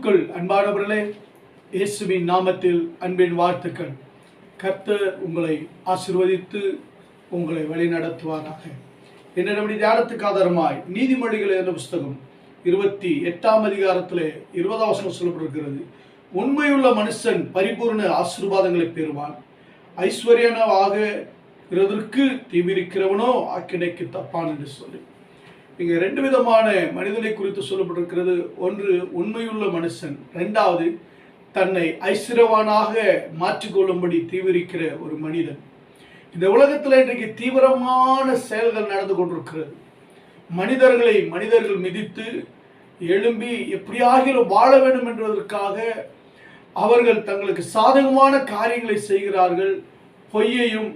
கிறிஸ்துவுக்குள் அன்பானவர்களே, இயேசுவின் நாமத்தில் அன்பின் வாழ்த்துக்கள். கர்த்தர் உங்களை ஆசீர்வதித்து உங்களை வழி நடத்துவாராக. இன்று நம்முடைய தியானத்துக்கு ஆதாரமாய் நீதிமொழிகள் என்ற புஸ்தகம் 28ஆம் அதிகாரத்திலே 20ஆம் வசனம் சொல்லப்பட்டிருக்கிறது. உண்மையுள்ள மனுஷன் பரிபூர்ண ஆசீர்வாதங்களை பெறுவான், ஐஸ்வர்யனாக இருப்பதற்கு தீவிரிக்கிறவனோ ஆக்கினைக்கு தப்பான் என்று சொல்லி இங்கே ரெண்டு விதமான மனிதனை குறித்து சொல்லப்பட்டிருக்கிறது. ஒன்று உண்மையுள்ள மனுஷன், ரெண்டாவது தன்னை ஐஸ்வர்யவானாக மாற்றிக்கொள்ளும்படி தீவிரிக்கிற ஒரு மனிதன். இந்த உலகத்தில் இன்றைக்கு தீவிரமான செயல்கள் நடந்து கொண்டிருக்கிறது. மனிதர்கள் மிதித்து எழும்பி எப்படியாகிலும் வாழ வேண்டும் என்பதற்காக அவர்கள் தங்களுக்கு சாதகமான காரியங்களை செய்கிறார்கள். பொய்யையும்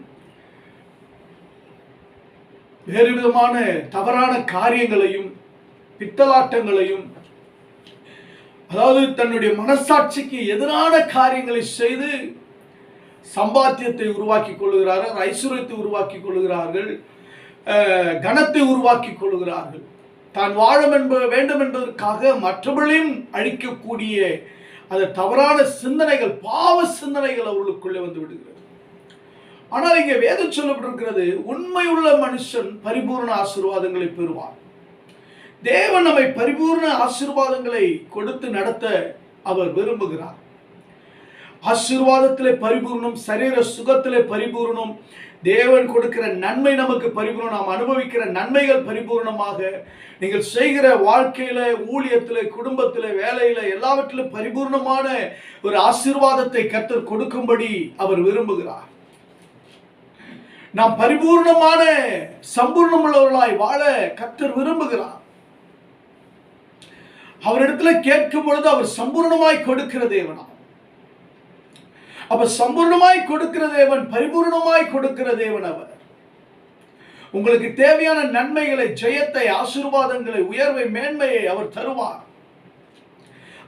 வேறு விதமான தவறான காரியங்களையும் பித்தலாட்டங்களையும், அதாவது தன்னுடைய மனசாட்சிக்கு எதிரான காரியங்களை செய்து சம்பாத்தியத்தை உருவாக்கி கொள்ளுகிறார்கள், ஐஸ்வர்யத்தை உருவாக்கி கொள்ளுகிறார்கள், கனத்தை உருவாக்கி கொள்ளுகிறார்கள். தான் வாழ வேண்டும் என்பதற்காக மற்றவர்களையும் அழிக்கக்கூடிய அந்த தவறான சிந்தனைகள், பாவ சிந்தனைகள் அவர்களுக்குள்ளே வந்து விடுகிறது. ஆனால் இங்கே வேதம் சொல்லப்பட்டிருக்கிறது, உண்மையுள்ள மனுஷன் பரிபூர்ண ஆசீர்வாதங்களை பெறுவார். தேவன் நம்மை பரிபூர்ண ஆசீர்வாதங்களை கொடுத்து நடத்த அவர் விரும்புகிறார். ஆசீர்வாதத்திலே பரிபூர்ணம், சரீர சுகத்திலே பரிபூர்ணம், தேவன் கொடுக்கிற நன்மை நமக்கு பரிபூர்ணம், நாம் அனுபவிக்கிற நன்மைகள் பரிபூர்ணமாக, நீங்கள் செய்கிற வாழ்க்கையில, ஊழியத்திலே, குடும்பத்திலே, வேலையில, எல்லாவற்றிலும் பரிபூர்ணமான ஒரு ஆசீர்வாதத்தை கர்த்தர் கொடுக்கும்படி அவர் விரும்புகிறார். நாம் பரிபூர்ணமான சம்பூர்ணம் உள்ளவர்களாய் வாழ கர்த்தர் விரும்புகிறார். அவரிடத்துல கேட்கும் பொழுது அவர் சம்பூர்ணமாய் கொடுக்கிற தேவனா. அப்ப சம்பூர்ணமாய் கொடுக்கிற தேவன், பரிபூர்ணமாய் கொடுக்கிற தேவன் அவர். உங்களுக்கு தேவையான நன்மைகளை, ஜெயத்தை, ஆசீர்வாதங்களை, உயர்வை, மேன்மையை அவர் தருவார்.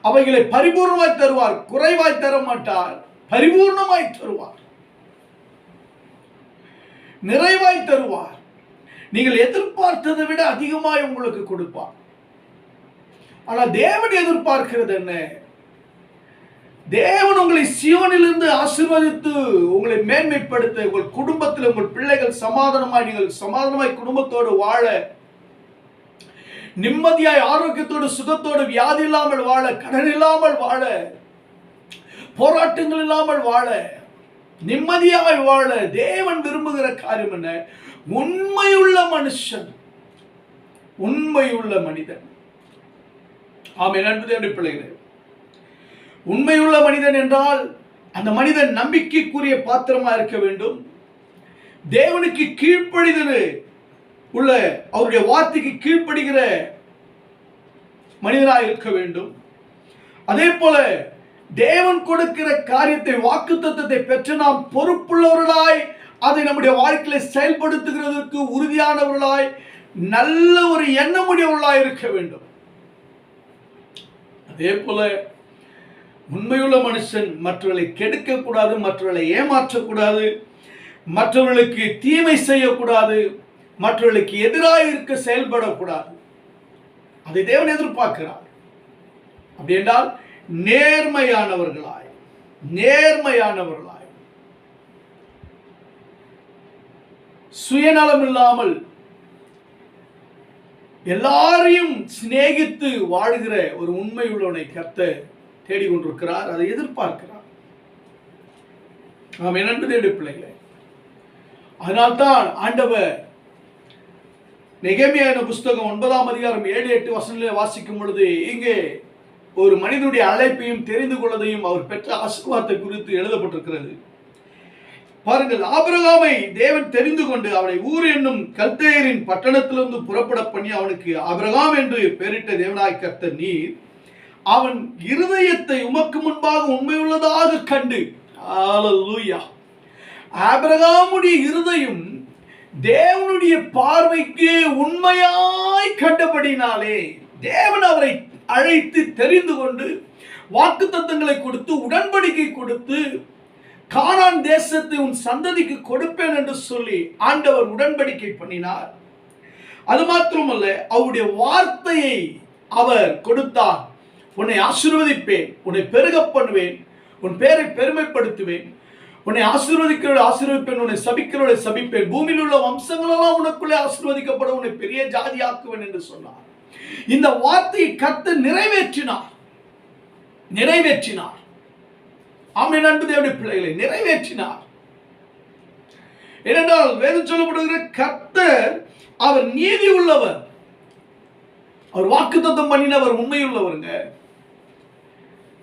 அவைகளை பரிபூர்ணமாய் தருவார். குறைவாய் தர மாட்டார், பரிபூர்ணமாய் தருவார், நிறைவாய் தருவார். நீங்கள் எதிர்பார்த்ததை விட அதிகமாய் உங்களுக்கு கொடுப்பார். ஆனால் தேவன் எதிர்பார்க்கிறது என்ன? தேவன் உங்களை சீயோனிலிருந்து ஆசீர்வதித்து உங்களை மேன்மைப்படுத்த, உங்கள் குடும்பத்தில் உங்கள் பிள்ளைகள் சமாதானமாய், நீங்கள் சமாதானமாய் குடும்பத்தோடு வாழ, நிம்மதியாய் ஆரோக்கியத்தோடு சுகத்தோடு, வியாதி இல்லாமல் வாழ, கடன் இல்லாமல் வாழ, போராட்டங்கள் இல்லாமல் வாழ, நிம்மதியாக வாழ தேவன் விரும்புகிற காரியம் என்ன? உண்மையுள்ள மனுஷன், உண்மையுள்ள மனிதன். ஆமென். அன்புடைய பிள்ளைகளே, உண்மையுள்ள மனிதன் என்றால் அந்த மனிதன் நம்பிக்கைக்குரிய பாத்திரமா இருக்க வேண்டும். தேவனுக்கு கீழ்ப்படிதல் உள்ள, அவருடைய வார்த்தைக்கு கீழ்ப்படுகிற மனிதனாக இருக்க வேண்டும். அதே போல தேவன் கொடுக்கிற காரியத்தை, வாக்குத்தத்தத்தை பெற்று நாம் பொறுப்புள்ளவர்களாய் அதை நம்முடைய வாழ்க்கையில செயல்படுத்துகிறதற்கு உறுதியானவர்களாய், நல்ல ஒரு எண்ணமுடையவர்களாய் இருக்க வேண்டும். அதே போல உண்மையுள்ள மனுஷன் மற்றவர்களை கெடுக்கக்கூடாது, மற்றவர்களை ஏமாற்றக்கூடாது, மற்றவர்களுக்கு தீமை செய்யக்கூடாது, மற்றவர்களுக்கு எதிராக இருக்க செயல்படக்கூடாது. அதை தேவன் எதிர்பார்க்கிறார். அப்படி என்றால் நேர்மையானவர்களாய், சுயநலம் இல்லாமல் எல்லாரையும் சிநேகித்து வாழ்கிற ஒரு உண்மை உள்ளவனை கர்த்தர் தேடிக்கொண்டிருக்கிறார், அதை எதிர்பார்க்கிறார். நாம் என்னென்று பிள்ளைகளே, அதனால்தான் ஆண்டவர் நெகேமியா என்ற புஸ்தகம் 9ஆம் அதிகாரம் 7-8 வசனங்களை வாசிக்கும் பொழுது இங்கே ஒரு மனிதனுடைய அழைப்பையும் தெரிந்து கொள்வதையும் அவர் பெற்ற ஆசீர்வாதத்தை குறித்து எழுதப்பட்டிருக்கிறது. பாருங்கள், ஆபிரகாமை தேவன் தெரிந்து கொண்டு அவனை ஊர் என்னும் கல்தேயரின் பட்டணத்திலிருந்து புறப்பட பண்ணி அவனுக்கு ஆபிரகாம் என்று பெயரிட்ட தேவனாய் கர்த்தர் நீர் அவன் இருதயத்தை உமக்கு முன்பாக உண்மையுள்ளதாக கண்டு. ஹல்லேலூயா. ஆபிரகாமுடைய இருதயம் தேவனுடைய பார்வைக்கு உண்மையாய் கண்டபடினாலே தேவன் அவரை அழைத்து தெரிந்து கொண்டு வாக்குத்தத்தங்களை கொடுத்து, உடன்படிக்கை கொடுத்து, கானான் தேசத்தை உன் சந்ததிக்கு கொடுப்பேன் என்று சொல்லி ஆண்டவர் உடன்படிக்கை பண்ணினார். அது மாத்திரமல்ல, அவருடைய வார்த்தையை அவர் கொடுத்தார். உன்னை ஆசீர்வதிப்பேன், உன்னை பெருக பண்ணுவேன், உன் பேரை பெருமைப்படுத்துவேன், உன்னை ஆசீர்வதிக்கிறவளை ஆசீர்வதிப்பேன், உன்னை சபிக்கிறவளை சபிப்பேன், பூமியில் உள்ள வம்சங்களெல்லாம் உனக்குள்ளே ஆசீர்வதிக்கப்படும், உன்னை பெரிய ஜாதி ஆக்குவேன் என்று சொன்னார். இந்த வார்த்தையை கர்த்தர் நிறைவேற்றினார். ஆமென். அன்பு தேவனுடைய பிள்ளைகளை நிறைவேற்றினார். ஏனென்றால் வேதம் சொல்லப்படுகிற கர்த்தர் அவர் நீதி உள்ளவர், அவர் வாக்குத்தத்தம் பண்ணினவர் உண்மையுள்ளவருங்க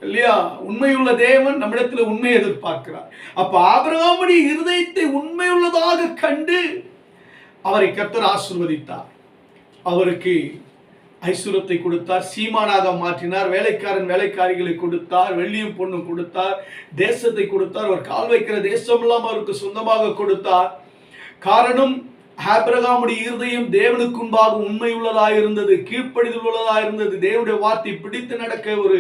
இல்லையா? உண்மையுள்ள தேவன் நம்மிடத்தில் உண்மையை எதிர்பார்க்கிறார். அப்ப ஆபிரகாமுடைய இருதயத்தை உண்மையுள்ளதாக கண்டு அவரை கர்த்தர் ஆசீர்வதித்தார். அவருக்கு ஐஸ்வரத்தை கொடுத்தார், சீமானாக மாற்றினார், வேலைக்காரிகளை கொடுத்தார், வெள்ளியும் பொண்ணும் கொடுத்தார், தேசத்தை கொடுத்தார், அவர் கால் வைக்கிற தேசம் எல்லாம் அவருக்கு சொந்தமாக கொடுத்தார். காரணம், ஆபிரகாமுடைய இருதயம் தேவனுக்கு முன்பாக உண்மை உள்ளதாக இருந்தது, கீழ்ப்படிதல் உள்ளதாக இருந்தது, தேவனுடைய வார்த்தை பிடித்து நடக்க ஒரு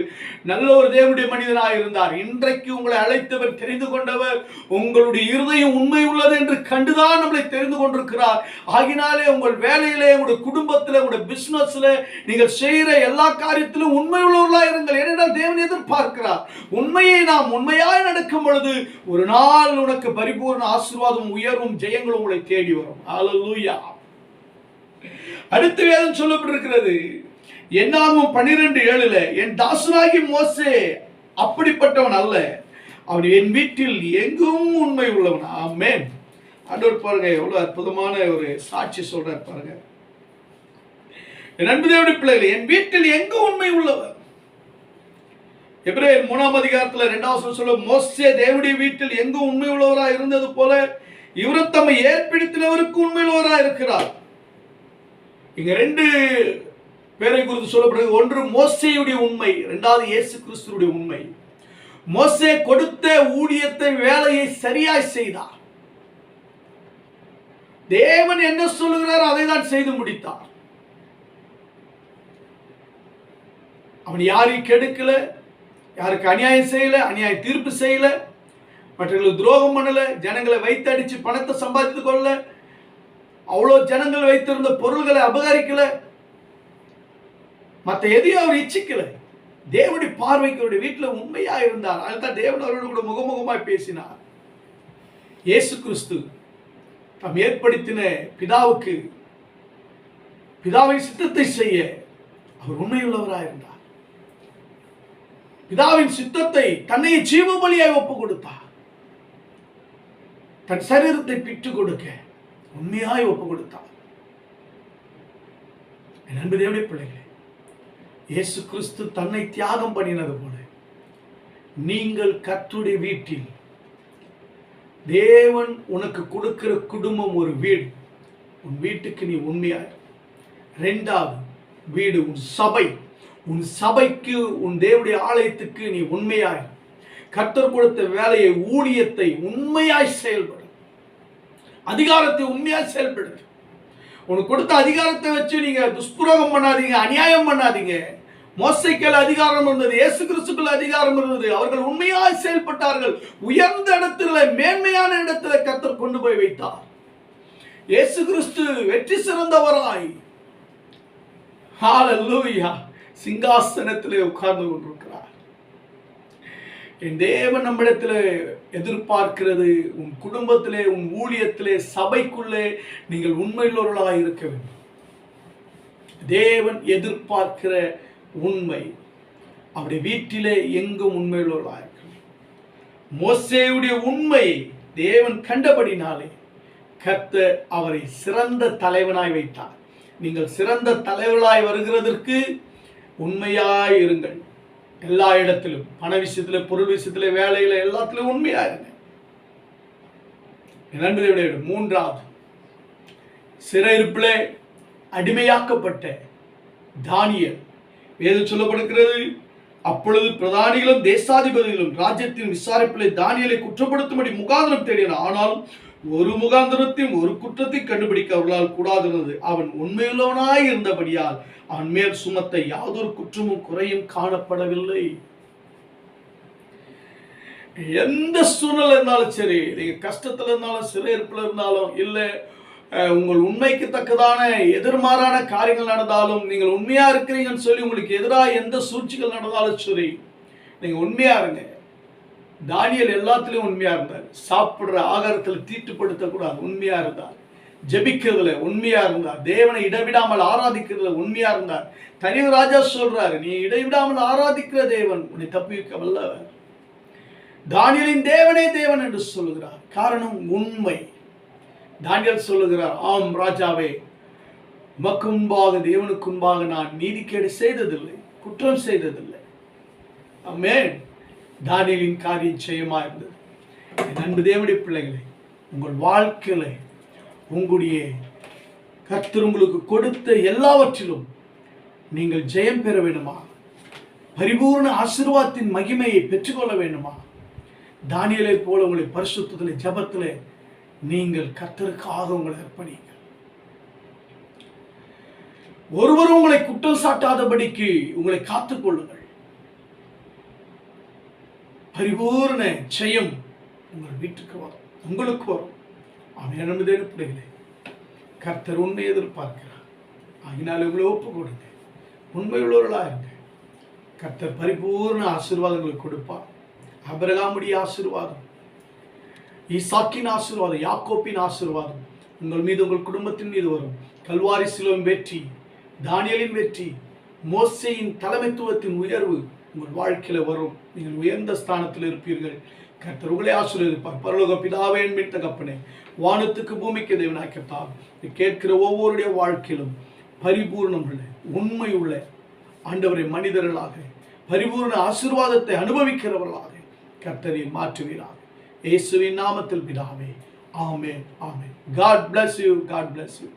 நல்ல ஒரு தேவனுடைய மனிதனாக இருந்தார். இன்றைக்கு உங்களை அழைத்தவர், தெரிந்து கொண்டவர், உங்களுடைய இருதயம் உண்மை உள்ளது என்று கண்டுதான் நம்மளை தெரிந்து கொண்டிருக்கிறார். ஆகினாலே உங்கள் வேலையிலே, உங்களுடைய குடும்பத்தில், உங்களுடைய பிசினஸ்ல, நீங்கள் செய்கிற எல்லா காரியத்திலும் உண்மை உள்ளவர்களாக இருங்கள். ஏனென்றால் தேவன் எதிர்பார்க்கிறார். உண்மையை நாம் உண்மையாய் நடக்கும் பொழுது ஒரு நாள் உனக்கு பரிபூர்ண ஆசீர்வாதம், உயர்வும், ஜெயங்களும் உங்களை தேடி வரும். அல்லேலூயா. அடுத்த வேதம் சொல்லப்பட்டிருக்கிறது, என்னாகும் 12:7, என் தாசனாகி மோசே அப்படிப்பட்டவன் அல்ல, அவன் என் வீட்டில் எங்கும் உண்மை உள்ளவன். ஆமென். ஆண்டவர் பாருங்க எவ்வளவு அற்புதமான ஒரு சாட்சி சொல்றார் பாருங்க. என் அன்பு தேவனுடைய பிள்ளைகளே, என் வீட்டில் எங்கும் உண்மை உள்ளவர். எபிரேயர் 3:2 2வது சொல்ல, மோசே தேவனுடைய வீட்டில் எங்கும் உண்மை உள்ளவராய் இருந்தது போல இவரும் தம்மை ஏற்படுத்தினவருக்கு உண்மையுள்ளவராய் இருக்கிறார். இங்க 2 பேரை குறித்து சொல்லப்படுகிறது. ஒன்று மோசேயுடைய உண்மை, 2வது இயேசு கிறிஸ்துவுடைய உண்மை. மோசே கொடுத்த ஊழியத்தை, வேலையை சரியாய் செய்தார். தேவன் என்ன சொல்லுகிறார் அதை தான் செய்து முடித்தார். அவன் யாரையும் கெடுக்கல, யாருக்கு அநியாயம் செய்யல, அநியாய தீர்ப்பு செய்யல, மற்றவர்களுக்கு துரோகம் பண்ணல, ஜனங்களை வைத்து அடிச்சு பணத்தை சம்பாதித்துக் கொள்ள, அவ்வளோ ஜனங்கள் வைத்திருந்த பொருள்களை அபகரிக்கல, மற்ற எதையும் அவர் இச்சிக்கல. தேவனுடைய பார்வைக்கு அவருடைய வீட்டில் உண்மையா இருந்தார். அதுதான் தேவன் அவரோடு கூட முகமுகமாய் பேசினார். இயேசு கிறிஸ்து தாம் ஏற்படுத்தின பிதாவுக்கு, பிதாவின் சித்தத்தை செய்ய அவர் உண்மையுள்ளவராக இருந்தார். பிதாவின் சித்தத்தை தன்னை ஜீவ பலியாய் ஒப்பு கொடுத்தார். தன் சரீரத்தை பிட்டு கொடுக்க உண்மையாய் ஒப்பு கொடுத்தார். என் அன்பு தேவனுடைய பிள்ளைகளே, இயேசு கிறிஸ்து தன்னை தியாகம் பண்ணினது போல நீங்கள் கர்த்தருடைய வீட்டில், தேவன் உனக்கு கொடுக்கிற குடும்பம் ஒரு வீடு, உன் வீட்டுக்கு நீ உண்மையாய். 2வது வீடு உன் சபை, உன் சபைக்கு, உன் தேவனுடைய ஆலயத்துக்கு நீ உண்மையாய். கர்த்தர் கொடுத்த வேலையை, ஊழியத்தை உண்மையாய் செயல்படும், அதிகாரத்தை உண்மையாய் செயல்படுது. உனக்கு கொடுத்த அதிகாரத்தை வச்சு நீங்க துஷ்பிரயோகம் பண்ணாதீங்க, அநியாயம் பண்ணாதீங்க. மோசேக்கு அதிகாரம் இருந்தது, இயேசு கிறிஸ்துவுக்கு அதிகாரம் இருந்தது. அவர்கள் உண்மையாய் செயல்பட்டார்கள். உயர்ந்த இடத்துல, மேன்மையான இடத்துல கர்த்தர் கொண்டு போய் வைத்தார். இயேசு கிறிஸ்து வெற்றி சிறந்தவராய் ஹல்லேலூயா சிங்காசனத்திலே உட்கார்ந்து கொண்டிருக்கிறார். என் தேவன் நம்மிடத்தில் எதிர்பார்க்கிறது, உன் குடும்பத்திலே, உன் ஊழியத்திலே, சபைக்குள்ளே நீங்கள் உண்மையுள்ளவர்களாக இருக்க வேண்டும். தேவன் எதிர்பார்க்கிற உண்மை, அவருடைய வீட்டிலே எங்கும் உண்மையுள்ளவர்களாக இருக்க வேண்டும். மோசேயுடைய உண்மை தேவன் கண்டபடினாலே கர்த்தர் அவரை சிறந்த தலைவனாய் வைத்தார். நீங்கள் சிறந்த தலைவர்களாய் வருகிறதற்கு உண்மையாய் இருங்கள். எல்லா இடத்திலும், பண விஷயத்தில், பொருள் விஷயத்தில், வேலையில், எல்லாத்திலும் உண்மையா இருங்க. 3வது சிறையிருப்பிலே அடிமையாக்கப்பட்ட தானியேல், வேதம் சொல்லப்படுகிறது, அப்பொழுது பிரதானிகளும் தேசாதிபதிகளும் ராஜ்யத்தின் விசாரிப்பிலே தானியேலை குற்றப்படுத்தும்படி முகாந்திரம் தேடினார். ஆனாலும் ஒரு முகாந்திரத்தையும் ஒரு குற்றத்தை கண்டுபிடிக்க அவர்களால் கூடாதிருந்தது. அவன் உண்மையுள்ளவனாய் இருந்தபடியால் அவன் மேல் சுமத்த யாதொரு குற்றமும் குறையும் காணப்படவில்லை. எந்த சூழ்நிலை இருந்தாலும் சரி, நீங்க கஷ்டத்துல இருந்தாலும், சிறையிருப்புல இருந்தாலும், இல்ல உங்கள் உண்மைக்கு தக்கதான எதிர்மாறான காரியங்கள் நடந்தாலும், நீங்கள் உண்மையா இருக்கிறீங்கன்னு சொல்லி உங்களுக்கு எதிராக எந்த சூழ்ச்சிகள் நடந்தாலும் சரி, நீங்க உண்மையா இருங்க. தானியேல் எல்லாத்திலையும் உண்மையா இருந்தார். சாப்பிடுற ஆகாரத்தில் தீட்டுப்படுத்தக்கூடாது, உண்மையா இருந்தார். ஜெபிக்கிறதுல உண்மையா இருந்தார். தேவனை இடைவிடாமல் ஆராதிக்கிறதுல உண்மையா இருந்தார். தனிவர் ராஜா சொல்றாரு, நீ இடைவிடாமல் ஆராதிக்கிற தேவன் உன்னை தப்பிக்க வல்லவர். தானியேலின் தேவனே தேவன் என்று சொல்லுகிறார். காரணம் உண்மை. தானியேல் சொல்லுகிறார், ஆம் ராஜாவே, உமக்கு முன்பாக தேவனுக்கு முன்பாக நான் நீதிகேடு செய்ததில்லை, குற்றம் செய்ததில்லை. ஆமென். தானியேலின் காரியம் ஜெயமா இருந்தது. என் அன்பு தேவனுடைய பிள்ளைகளை, உங்கள் வாழ்க்கையில உங்களுடைய கர்த்தர் உங்களுக்கு கொடுத்த எல்லாவற்றிலும் நீங்கள் ஜெயம் பெற வேண்டுமா? பரிபூர்ண ஆசீர்வாதத்தின் மகிமையை பெற்றுக்கொள்ள வேண்டுமா? தானியேலை போல உங்களை பரிசுத்தத்திலே ஜெபத்திலே நீங்கள் கர்த்தருக்காக உங்களை அர்ப்பணிங்கள். ஒருவரும் உங்களை குற்றம் சாட்டாதபடிக்கு உங்களை காத்துக்கொள்ளுங்கள். பரிபூர்ண ஜெயம் உங்கள் வீட்டுக்கு வரும், உங்களுக்கு வரும். அவன் நம்புதேன் பிள்ளைகளே, கர்த்தர் உண்மை எதிர்பார்க்கிறார். ஆகினால உங்களை ஒப்பு கொடுங்க, உண்மை உள்ளவர்களா இருங்க. கர்த்தர் பரிபூர்ண ஆசீர்வாதங்களை கொடுப்பார். ஆபிரகாமுடைய ஆசீர்வாதம், ஈசாக்கின் ஆசீர்வாதம், யாக்கோப்பின் ஆசீர்வாதம் உங்கள் மீது, உங்கள் குடும்பத்தின் மீது வரும். கல்வாரி சிலுவையின் வெற்றி, தானியேலின் வெற்றி, மோசேயின் தலைமைத்துவத்தின் உயர்வு உங்கள் வாழ்க்கையில வரும். நீங்கள் உயர்ந்த ஸ்தானத்தில் இருப்பீர்கள். கர்த்தர் உங்களை ஆசீர்வதிப்பார். பரலோக பிதாவே, என்மின் தகப்பனே, வானத்துக்கு பூமிக்கு தேவனாய் கர்த்தாவே, கேட்கிற ஒவ்வொருடைய வாழ்க்கையிலும் பரிபூர்ணம் உள்ள, உண்மை உள்ள ஆண்டவரை மனிதர்களாக பரிபூர்ண ஆசீர்வாதத்தை அனுபவிக்கிறவர்களாக கர்த்தரை மாற்றுவீராக. இயேசுவின் நாமத்தில் பிதாவே, ஆமென், ஆமென். God bless you. God bless you.